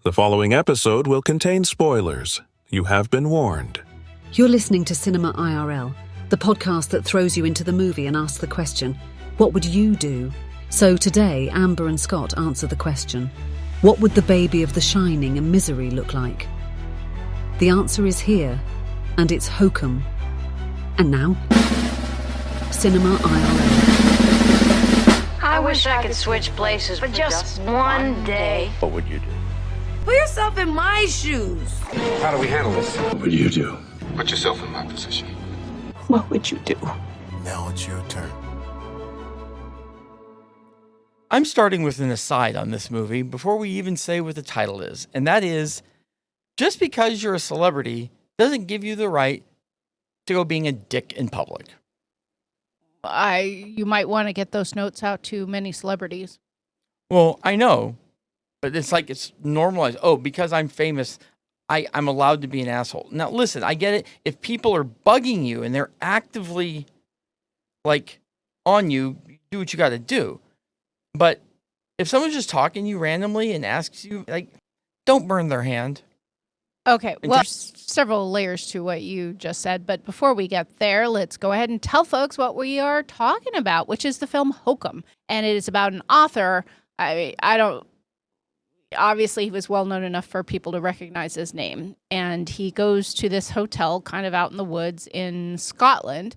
The following episode will contain spoilers. You have been warned. You're listening to Cinema IRL, the podcast that throws you into the movie and asks the question, what would you do? So today, Amber and Scott answer the question, what would the baby of The Shining and Misery look like? The answer is here, and it's Hokum. And now, Cinema IRL. I wish I could switch places for just one day. What would you do? Put yourself in my shoes. How do we handle this? What would you do? Put yourself in my position. What would you do? Now it's your turn. I'm starting with an aside on this movie before we even say what the title is, and that is, just because you're a celebrity doesn't give you the right to go being a dick in public. You might want to get those notes out to many celebrities. Well, I know, but it's like it's normalized. Oh, because I'm famous, I'm allowed to be an asshole. Now, listen, I get it. If people are bugging you and they're actively, like, on you, do what you got to do. But if someone's just talking to you randomly and asks you, like, don't burn their hand. Okay, well, there's several layers to what you just said, but before we get there, let's go ahead and tell folks what we are talking about, which is the film Hokum. And it is about an author. Obviously, he was well known enough for people to recognize his name. And he goes to this hotel kind of out in the woods in Scotland.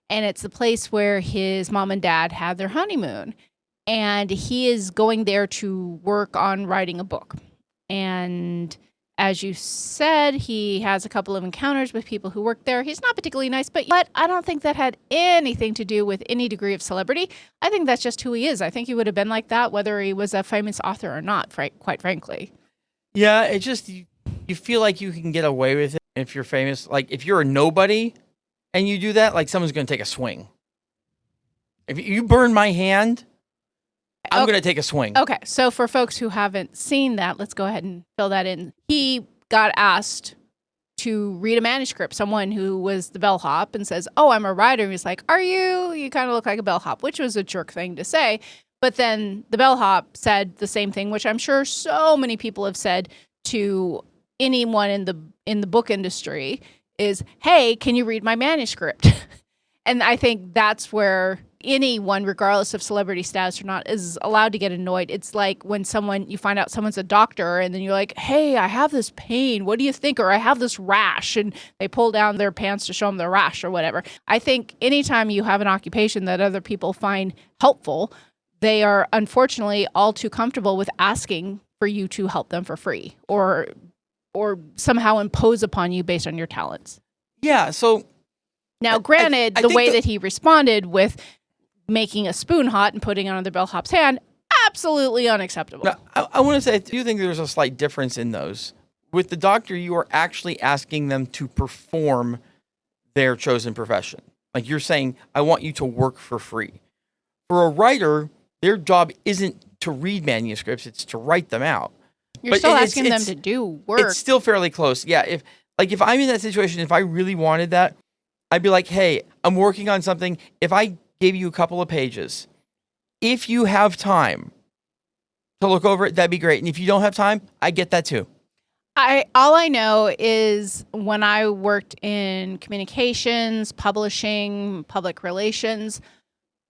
And it's the place where his mom and dad had their honeymoon. And he is going there to work on writing a book. And as you said, he has a couple of encounters with people who work there. He's not particularly nice, but I don't think that had anything to do with any degree of celebrity. I think that's just who he is. I think he would have been like that whether he was a famous author or not, quite frankly. Yeah, it just, you feel like you can get away with it if you're famous. Like, if you're a nobody and you do that, like, someone's going to take a swing. If you burn my hand, I'm going to take a swing. Okay, so for folks who haven't seen that, let's go ahead and fill that in. He got asked to read a manuscript. Someone who was the bellhop and says, oh, I'm a writer. And he's like, are you? You kind of look like a bellhop, which was a jerk thing to say. But then the bellhop said the same thing, which I'm sure so many people have said to anyone in the book industry is, hey, can you read my manuscript? And I think that's where anyone, regardless of celebrity status or not, is allowed to get annoyed. It's like when you find out someone's a doctor and then you're like, hey, I have this pain. What do you think? Or I have this rash. And they pull down their pants to show them their rash or whatever. I think anytime you have an occupation that other people find helpful, they are unfortunately all too comfortable with asking for you to help them for free or somehow impose upon you based on your talents. Yeah, so now, granted, the way that he responded with making a spoon hot and putting it on the bellhop's hand, absolutely unacceptable. Now, I want to say, I do think there's a slight difference in those. With the doctor, you are actually asking them to perform their chosen profession. Like, you're saying, I want you to work for free. For a writer, their job isn't to read manuscripts, it's to write them out. You're still asking them to do work. It's still fairly close. Yeah, if I'm in that situation, if I really wanted that, I'd be like, hey, I'm working on something. If I gave you a couple of pages, if you have time to look over it, that'd be great. And if you don't have time, I get that too. All I know is when I worked in communications, publishing, public relations,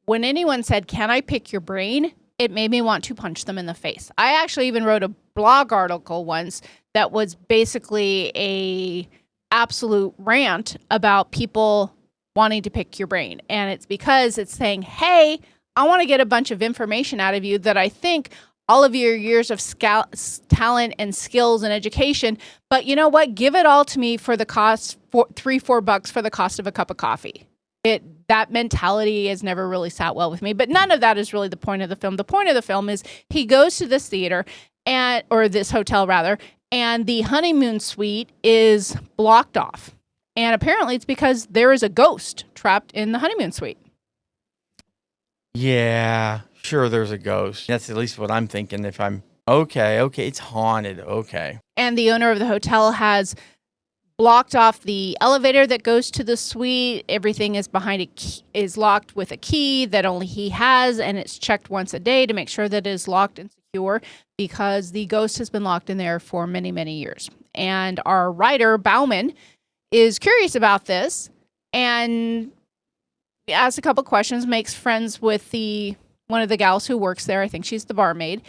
when anyone said, can I pick your brain? It made me want to punch them in the face. I actually even wrote a blog article once that was basically a absolute rant about people wanting to pick your brain. And it's because it's saying, hey, I want to get a bunch of information out of you that I think all of your years of talent and skills and education, but you know what? Give it all to me for the cost, $3-4 for the cost of a cup of coffee. That mentality has never really sat well with me, but none of that is really the point of the film. The point of the film is he goes to this theater or this hotel rather, and the honeymoon suite is blocked off. And apparently it's because there is a ghost trapped in the honeymoon suite. Yeah, sure, there's a ghost. That's at least what I'm thinking. If I'm okay, it's haunted. Okay. And the owner of the hotel has blocked off the elevator that goes to the suite. Everything is is locked with a key that only he has, and it's checked once a day to make sure that it is locked and secure because the ghost has been locked in there for many, many years. And our writer, Bauman, is curious about this and asks a couple questions, makes friends with one of the gals who works there. I think she's the barmaid.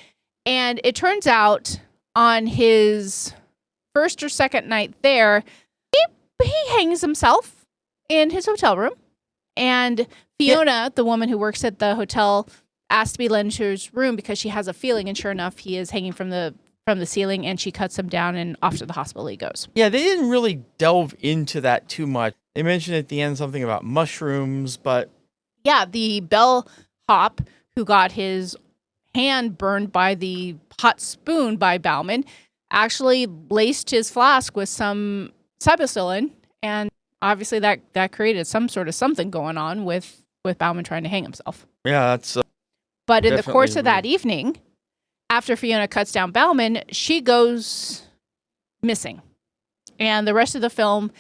And it turns out on his first or second night there, he hangs himself in his hotel room. And Fiona, the woman who works at the hotel, asked to be led into his room because she has a feeling, and sure enough, he is hanging from the ceiling, and she cuts him down, and off to the hospital he goes. Yeah, they didn't really delve into that too much. They mentioned at the end something about mushrooms, but... Yeah, the bellhop who got his hand burned by the hot spoon by Bauman actually laced his flask with some cybacillin, and obviously that created some sort of something going on with Bauman trying to hang himself. Yeah, that's... But in the course of that evening, after Fiona cuts down Bauman, she goes missing. And the rest of the film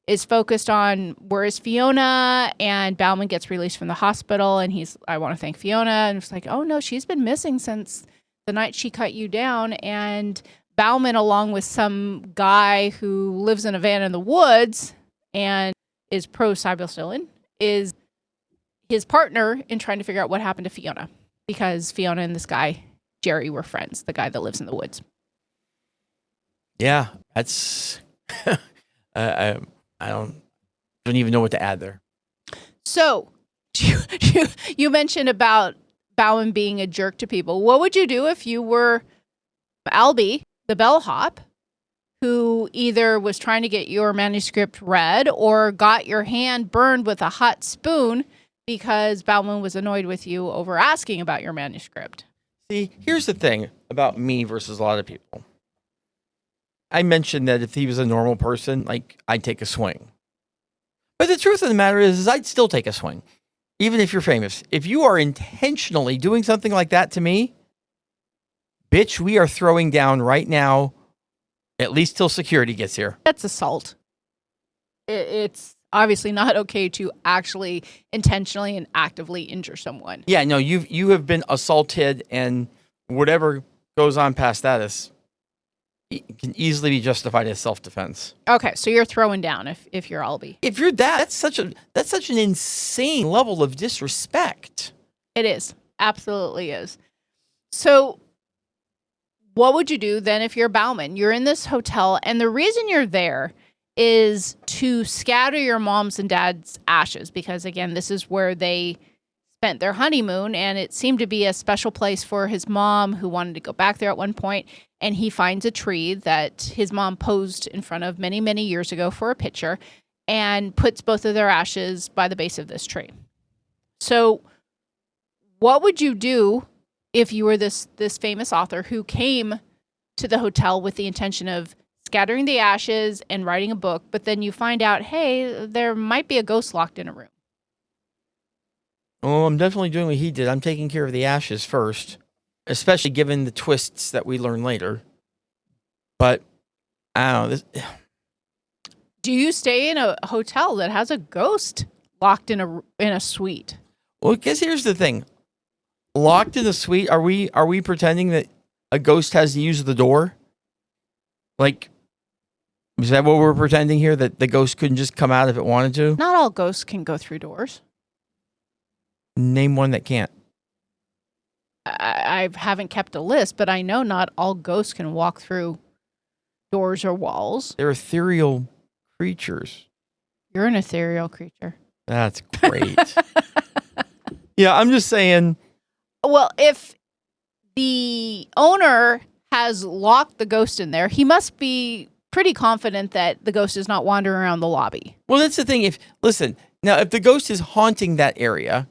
is focused on where is Fiona, and Bauman gets released from the hospital, and I want to thank Fiona. And it's like, oh no, she's been missing since the night she cut you down. And Bauman, along with some guy who lives in a van in the woods and is pro-cybacillin, is his partner in trying to figure out what happened to Fiona. Because Fiona and this guy, Jerry, were friends, the guy that lives in the woods. Yeah, that's... I don't even know what to add there. So, you mentioned about Bauman being a jerk to people. What would you do if you were Albie, the bellhop, who either was trying to get your manuscript read or got your hand burned with a hot spoon because Bauman was annoyed with you over asking about your manuscript? See, here's the thing about me versus a lot of people. I mentioned that if he was a normal person, like, I'd take a swing. But the truth of the matter is I'd still take a swing, even if you're famous. If you are intentionally doing something like that to me, bitch, we are throwing down right now, at least till security gets here. That's assault. It's obviously not okay to actually intentionally and actively injure someone. Yeah, no, you have been assaulted, and whatever goes on past that can easily be justified as self-defense. Okay, so you're throwing down if you're Albie. If you're that's such an insane level of disrespect. It is. Absolutely is. So what would you do then if you're Bauman? You're in this hotel, and the reason you're there is to scatter your mom's and dad's ashes because, again, this is where they spent their honeymoon, and it seemed to be a special place for his mom, who wanted to go back there at one point. And he finds a tree that his mom posed in front of many, many years ago for a picture and puts both of their ashes by the base of this tree. So what would you do if you were this famous author who came to the hotel with the intention of scattering the ashes and writing a book, but then you find out, hey, there might be a ghost locked in a room? Oh, I'm definitely doing what he did. I'm taking care of the ashes first, especially given the twists that we learn later. But I don't know. Do you stay in a hotel that has a ghost locked in a suite? Well, because here's the thing. Locked in a suite, are we pretending that a ghost has to use the door? Like, is that what we're pretending here? That the ghost couldn't just come out if it wanted to? Not all ghosts can go through doors. Name one that can't. I haven't kept a list, but I know not all ghosts can walk through doors or walls. They're ethereal creatures. You're an ethereal creature. That's great. Yeah, I'm just saying. Well, if the owner has locked the ghost in there, he must be pretty confident that the ghost is not wandering around the lobby. Well, that's the thing. If the ghost is haunting that area,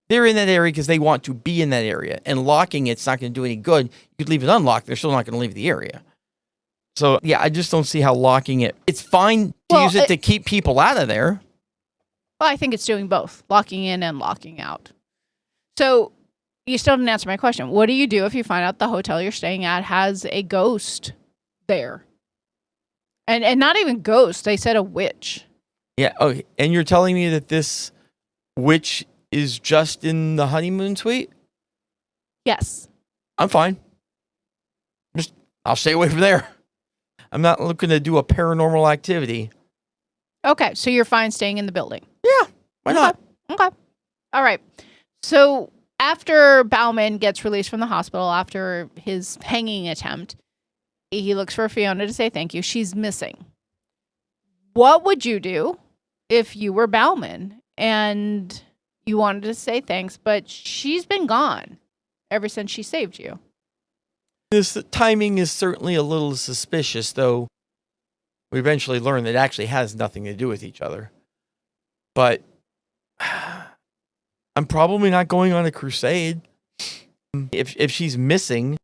they're in that area because they want to be in that area, and locking it's not going to do any good. You could leave it unlocked; they're still not going to leave the area. So, yeah, I just don't see how locking it. It's fine to use it to keep people out of there. Well, I think it's doing both, locking in and locking out. So, you still didn't answer my question. What do you do if you find out the hotel you're staying at has a ghost there? And not even ghost, they said a witch. Yeah, okay. And you're telling me that this witch is just in the honeymoon suite? Yes. I'm fine. I'll stay away from there. I'm not looking to do a paranormal activity. Okay, so you're fine staying in the building. Yeah, why not? Okay. All right. So after Bauman gets released from the hospital after his hanging attempt, he looks for Fiona to say thank you. She's missing. What would you do if you were Bauman and you wanted to say thanks, but she's been gone ever since she saved you? This timing is certainly a little suspicious, though we eventually learn that it actually has nothing to do with each other. But I'm probably not going on a crusade. If she's missing,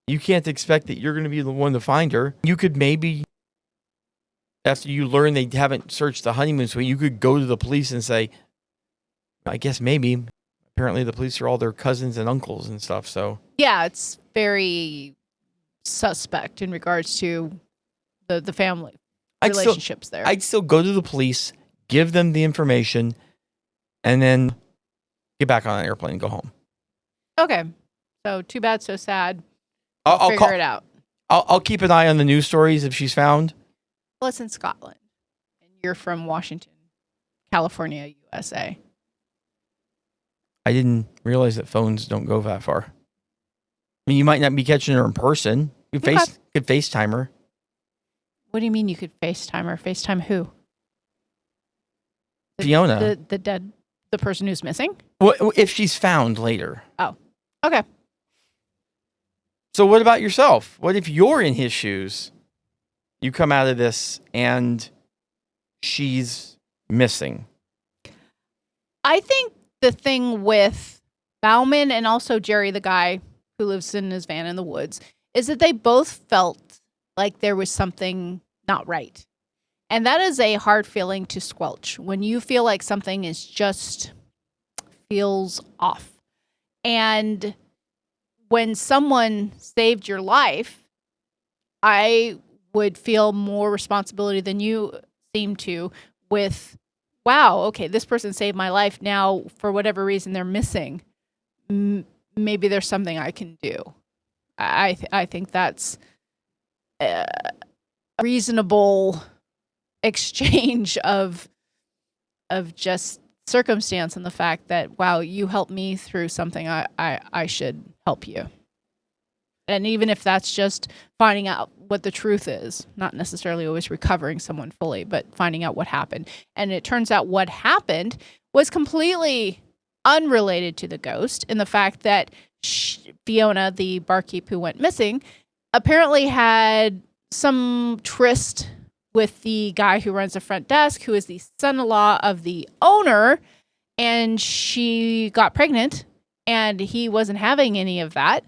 you can't expect that you're going to be the one to find her. You could maybe, after you learn they haven't searched the honeymoon suite, you could go to the police and say, I guess maybe. Apparently the police are all their cousins and uncles and stuff, so. Yeah, it's very suspect in regards to the family relationships there. I'd still go to the police, give them the information, and then get back on an airplane and go home. Okay. So too bad, so sad. I'll Figure it out. I'll keep an eye on the news stories if she's found. Well, it's in Scotland. And you're from Washington, California, USA. I didn't realize that phones don't go that far. I mean, you might not be catching her in person. You could FaceTime her. What do you mean you could FaceTime her? FaceTime who? Fiona. The person who's missing? Well, if she's found later. Oh, okay. So what about yourself? What if you're in his shoes? You come out of this and she's missing. I think the thing with Bauman and also Jerry, the guy who lives in his van in the woods, is that they both felt like there was something not right. And that is a hard feeling to squelch when you feel like something is just feels off. And when someone saved your life, I would feel more responsibility than you seem to with, wow, okay, this person saved my life. Now, for whatever reason, they're missing. Maybe there's something I can do. I think that's a reasonable exchange of just circumstance and the fact that, wow, you helped me through something, I should help you. And even if that's just finding out what the truth is, not necessarily always recovering someone fully, but finding out what happened. And it turns out what happened was completely unrelated to the ghost, in the fact that Fiona, the barkeep who went missing, apparently had some tryst with the guy who runs the front desk, who is the son-in-law of the owner, and she got pregnant, and he wasn't having any of that.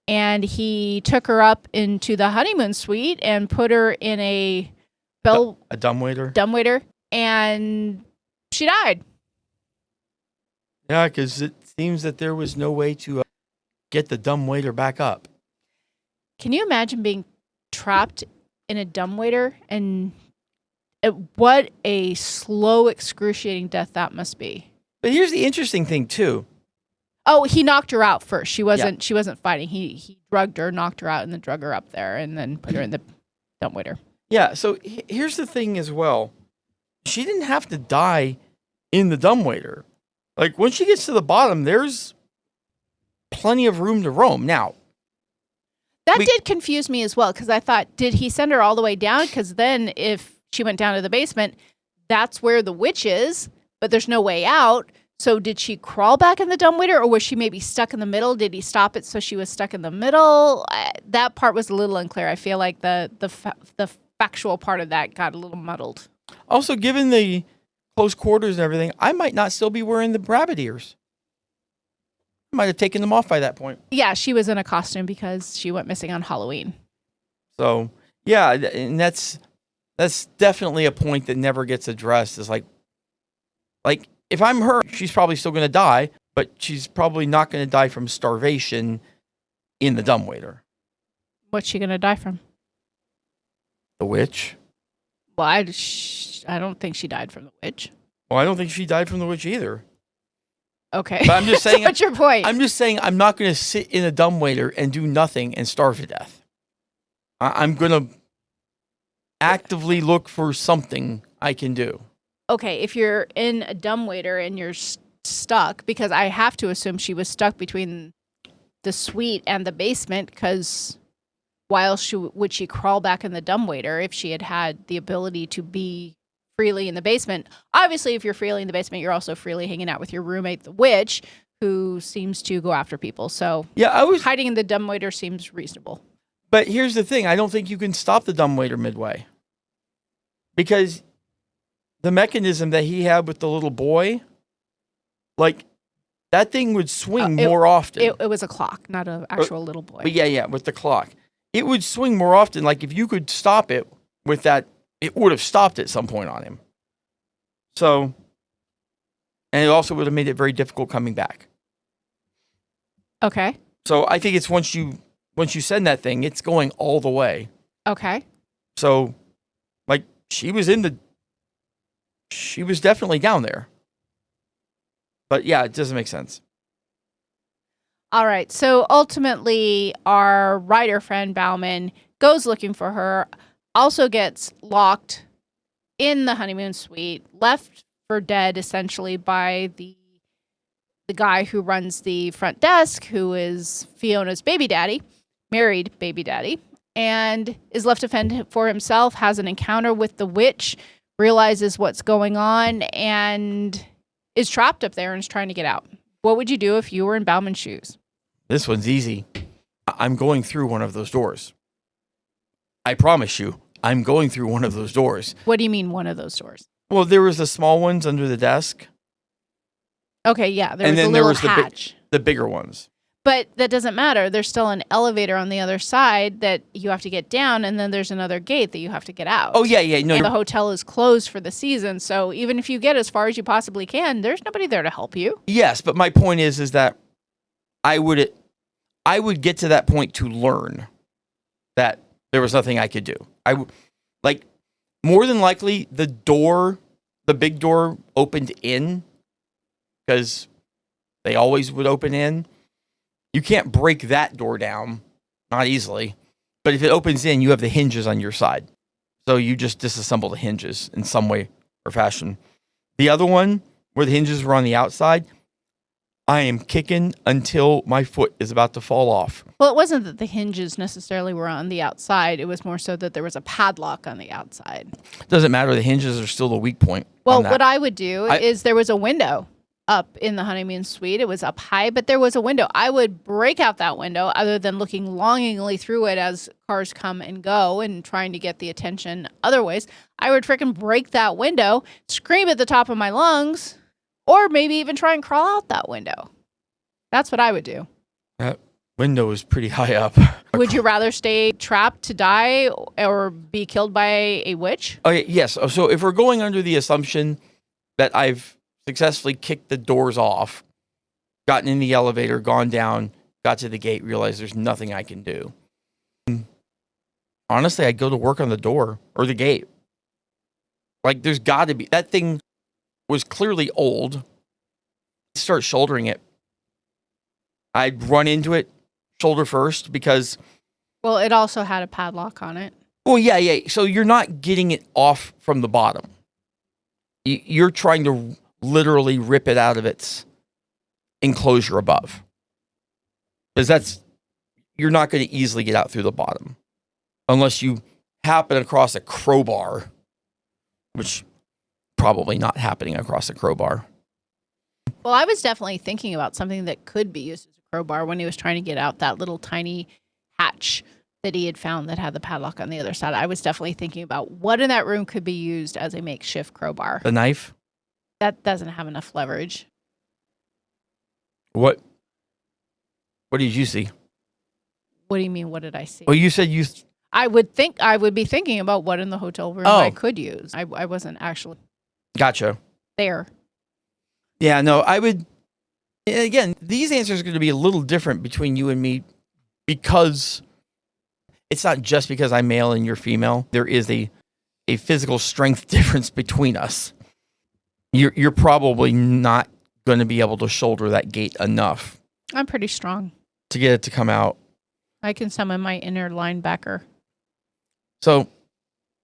And he took her up into the honeymoon suite and put her in a dumbwaiter, and she died. Yeah, because it seems that there was no way to get the dumbwaiter back up. Can you imagine being trapped in a dumbwaiter, and what a slow, excruciating death that must be? But here's the interesting thing too. Oh, he knocked her out first. She wasn't fighting. He drugged her, knocked her out, and then drug her up there, and then put her in the dumbwaiter. Yeah. So here's the thing as well. She didn't have to die in the dumbwaiter. Like, when she gets to the bottom, there's plenty of room to roam. Now, that did confuse me as well, because I thought, did he send her all the way down? Because then if she went down to the basement, that's where the witch is, but there's no way out. So did she crawl back in the dumbwaiter, or was she maybe stuck in the middle? Did he stop it so she was stuck in the middle? That part was a little unclear. I feel like the factual part of that got a little muddled. Also, given the close quarters and everything, I might not still be wearing the rabbit ears. I might have taken them off by that point. Yeah, she was in a costume because she went missing on Halloween. So, yeah, and that's definitely a point that never gets addressed. Is like if I'm her, she's probably still going to die, but she's probably not going to die from starvation in the dumbwaiter. What's she going to die from? The witch. Well, I don't think she died from the witch. Well, I don't think she died from the witch either. Okay. But I'm just saying. What's your point? I'm just saying I'm not going to sit in a dumbwaiter and do nothing and starve to death. I'm going to actively look for something I can do. Okay, if you're in a dumbwaiter and you're stuck, because I have to assume she was stuck between the suite and the basement, because would she crawl back in the dumbwaiter if she had had the ability to be freely in the basement? Obviously, if you're freely in the basement, you're also freely hanging out with your roommate, the witch, who seems to go after people. So hiding in the dumbwaiter seems reasonable. But here's the thing. I don't think you can stop the dumbwaiter midway. Because the mechanism that he had with the little boy, like, that thing would swing more often. It was a clock, not an actual little boy. But yeah, with the clock. It would swing more often. Like, if you could stop it with that, it would have stopped at some point on him. So, and it also would have made it very difficult coming back. Okay. So I think it's once you send that thing, it's going all the way. Okay. So, like, she was definitely down there. But yeah, it doesn't make sense. All right. So ultimately, our writer friend Bauman goes looking for her, also gets locked in the honeymoon suite, left for dead essentially by the guy who runs the front desk, who is Fiona's baby daddy, married baby daddy, and is left to fend for himself, has an encounter with the witch, realizes what's going on, and is trapped up there and is trying to get out. What would you do if you were in Bauman's shoes? This one's easy. I'm going through one of those doors. I promise you, I'm going through one of those doors. What do you mean one of those doors? Well, there was the small ones under the desk. Okay, yeah. There and was then a there little was hatch. the bigger ones. But that doesn't matter. There's still an elevator on the other side that you have to get down, and then there's another gate that you have to get out. Oh, yeah. No, and the hotel is closed for the season, so even if you get as far as you possibly can, there's nobody there to help you. Yes, but my point is that I would get to that point to learn that there was nothing I could do. More than likely, the big door opened in, because they always would open in. You can't break that door down, not easily. But if it opens in, you have the hinges on your side. So you just disassemble the hinges in some way or fashion. The other one, where the hinges were on the outside, I am kicking until my foot is about to fall off. Well, it wasn't that the hinges necessarily were on the outside. It was more so that there was a padlock on the outside. Doesn't matter. The hinges are still the weak point. Well, what I would do is there was a window up in the honeymoon suite. It was up high, but there was a window. I would break out that window, other than looking longingly through it as cars come and go and trying to get the attention other ways. I would freaking break that window, scream at the top of my lungs, or maybe even try and crawl out that window. That's what I would do. That window is pretty high up. Would you rather stay trapped to die or be killed by a witch? Okay, yes. So if we're going under the assumption that I've successfully kicked the doors off, gotten in the elevator, gone down, got to the gate, realized there's nothing I can do. Honestly, I'd go to work on the door or the gate. Like, there's got to be. That thing was clearly old. Start shouldering it. I'd run into it shoulder first because... Well, it also had a padlock on it. Well, yeah. So you're not getting it off from the bottom. You're trying to literally rip it out of its enclosure above. Because you're not going to easily get out through the bottom. Unless you happen across a crowbar. Which, probably not happening across a crowbar. Well, I was definitely thinking about something that could be used as a crowbar when he was trying to get out that little tiny hatch that he had found that had the padlock on the other side. I was definitely thinking about what in that room could be used as a makeshift crowbar. The knife? That doesn't have enough leverage. What did you see? What do you mean, what did I see? Well, you said you... I would be thinking about what in the hotel room I could use. I wasn't actually... Gotcha. There. Yeah, no, I would... Again, these answers are going to be a little different between you and me because it's not just because I'm male and you're female. There is a physical strength difference between us. You're probably not going to be able to shoulder that gate enough. I'm pretty strong. To get it to come out. I can summon my inner linebacker. So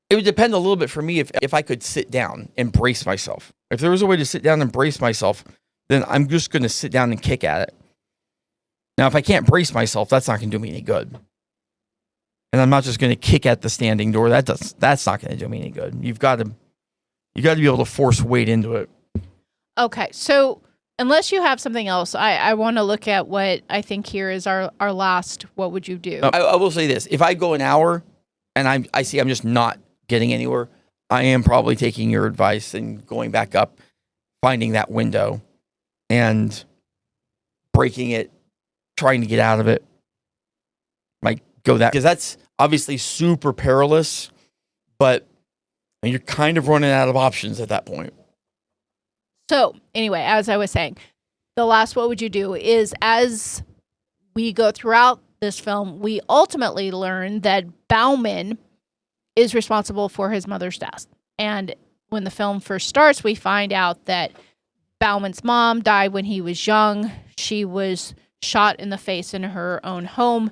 it would depend a little bit for me if I could sit down and brace myself. If there was a way to sit down and brace myself, then I'm just going to sit down and kick at it. Now, if I can't brace myself, that's not going to do me any good. And I'm not just going to kick at the standing door. That's not going to do me any good. You got to be able to force weight into it. Okay, so unless you have something else, I want to look at what I think here is our last. What would you do? I will say this: if I go an hour and I see I'm just not getting anywhere, I am probably taking your advice and going back up, finding that window, and breaking it, trying to get out of it. Like go that, because that's obviously super perilous, but you're kind of running out of options at that point. So anyway, as I was saying, the last what would you do is, as we go throughout this film, we ultimately learn that Bauman is responsible for his mother's death. And when the film first starts, we find out that Bauman's mom died when he was young. She was shot in the face in her own home,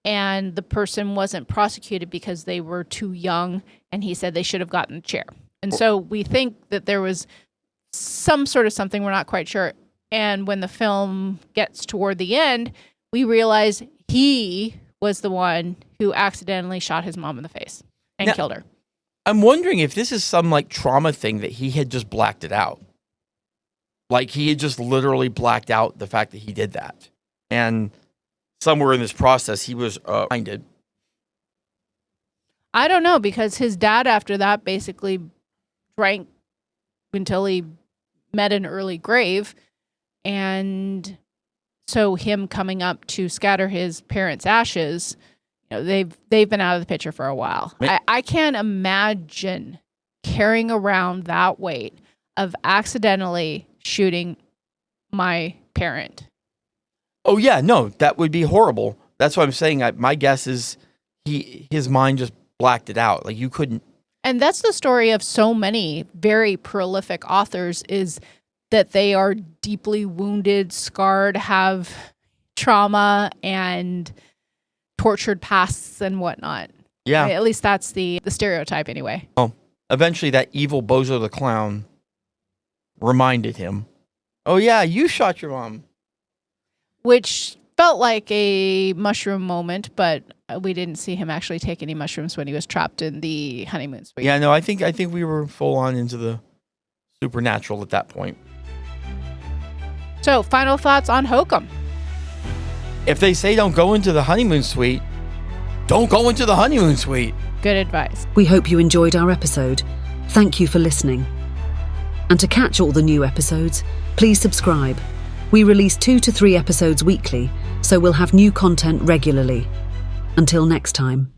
and the person wasn't prosecuted because they were too young, and he said they should have gotten a chair. And so we think that there was some sort of something, we're not quite sure. And when the film gets toward the end, we realize he was the one who accidentally shot his mom in the face and killed her. I'm wondering if this is some like trauma thing that he had just blacked it out. Like he had just literally blacked out the fact that he did that. And somewhere in this process, he was blinded. I don't know, because his dad after that basically drank until he met an early grave. And so him coming up to scatter his parents' ashes, they've been out of the picture for a while. I can't imagine carrying around that weight of accidentally shooting my parent. Oh yeah, no, that would be horrible. That's what I'm saying. My guess is his mind just blacked it out. Like you couldn't. And that's the story of so many very prolific authors, is that they are deeply wounded, scarred, have trauma and tortured pasts and whatnot. Yeah. Right? At least that's the stereotype anyway. Oh, eventually that evil Bozo the Clown reminded him, oh yeah, you shot your mom. Which felt like a mushroom moment, but we didn't see him actually take any mushrooms when he was trapped in the honeymoon suite. Yeah, no, I think we were full on into the supernatural at that point. So, final thoughts on Hokum. If they say don't go into the honeymoon suite, don't go into the honeymoon suite. Good advice. We hope you enjoyed our episode. Thank you for listening. And to catch all the new episodes, please subscribe. We release 2 to 3 episodes weekly, so we'll have new content regularly. Until next time.